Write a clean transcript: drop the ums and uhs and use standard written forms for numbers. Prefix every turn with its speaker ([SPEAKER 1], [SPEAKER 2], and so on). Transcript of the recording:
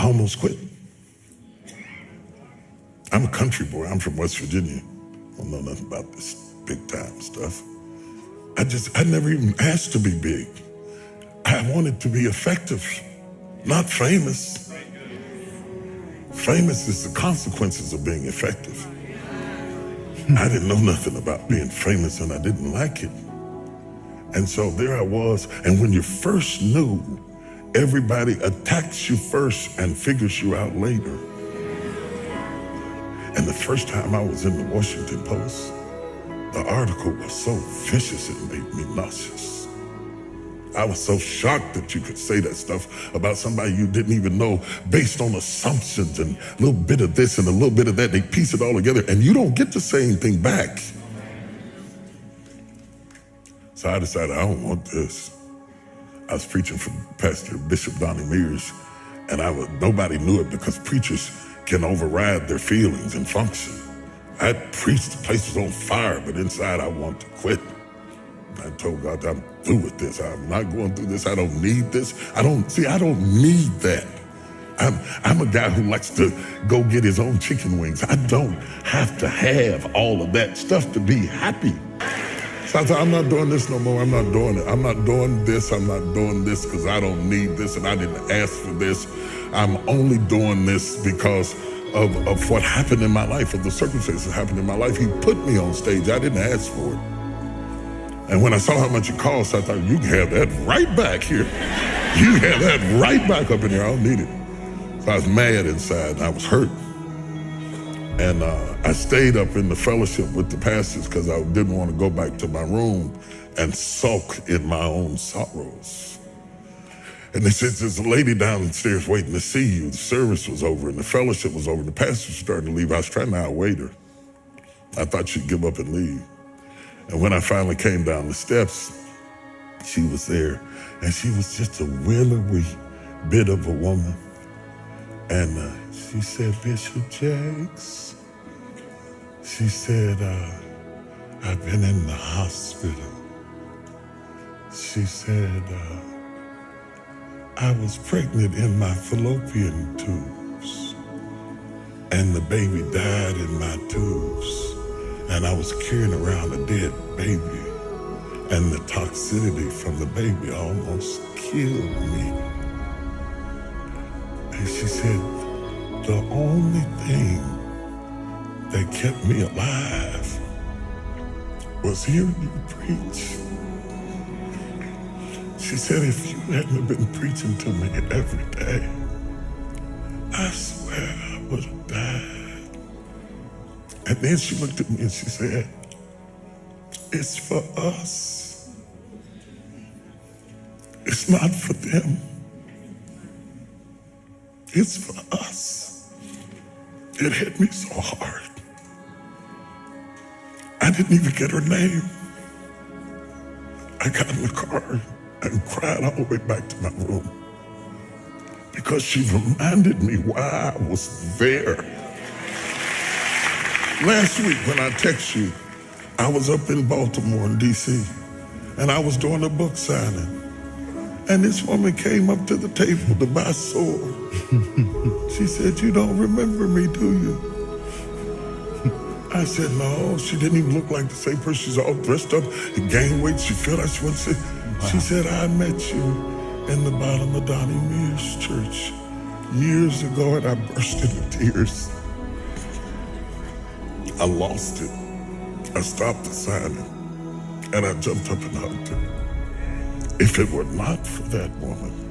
[SPEAKER 1] almost quit. I'm a country boy. I'm from West Virginia. I don't know nothing about this big time stuff. I never even asked to be big. I wanted to be effective, not famous. Famous is the consequences of being effective. I didn't know nothing about being famous and I didn't like it. And so there I was, and when you first knew, everybody attacks you first and figures you out later. And the first time I was in the Washington Post, the article was so vicious it made me nauseous. I was so shocked that you could say that stuff about somebody you didn't even know based on assumptions and a little bit of this and a little bit of that. They piece it all together and you don't get to say anything back. So I decided I don't want this. I was preaching for Pastor Bishop Donnie Mears, and nobody knew it because preachers can override their feelings and function. I preached, the place was on fire, but inside I want to quit. I told God, I'm through with this. I'm not going through this. I don't need this. I don't need that. I'm a guy who likes to go get his own chicken wings. I don't have to have all of that stuff to be happy. So I thought, I'm not doing this no more. I'm not doing it. I'm not doing this. I'm not doing this because I don't need this and I didn't ask for this. I'm only doing this because of what happened in my life, of the circumstances that happened in my life. He put me on stage. I didn't ask for it. And when I saw how much it cost, I thought, you can have that right back here. You can have that right back up in here. I don't need it. So I was mad inside and I was hurt. And I stayed up in the fellowship with the pastors because I didn't want to go back to my room and sulk in my own sorrows. And they said, there's a lady downstairs waiting to see you. The service was over and the fellowship was over and the pastor was starting to leave. I was trying to outwait her. I thought she'd give up and leave. And when I finally came down the steps, she was there. And she was just a willowy bit of a woman. And she said, Bishop Jakes, she said, I've been in the hospital. She said, I was pregnant in my fallopian tubes and the baby died in my tubes and I was carrying around a dead baby and the toxicity from the baby almost killed me. And she said, the only thing that kept me alive was hearing you preach. She said, if you hadn't been preaching to me every day, I swear I would have died. And then she looked at me and she said, it's for us. It's not for them. It's for us. It hit me so hard. I didn't even get her name. I got in the car and cried all the way back to my room because she reminded me why I was there. Last week when I text you, I was up in Baltimore in DC and I was doing a book signing. And this woman came up to the table to buy sword. She said, you don't remember me, do you? I said, no, she didn't even look like the same person. She's all dressed up and gained weight. She felt like she wanted to say, She said, I met you in the bottom of Donnie Mears Church years ago and I burst into tears. I lost it. I stopped the signing and I jumped up and hugged her. If it were not for that woman,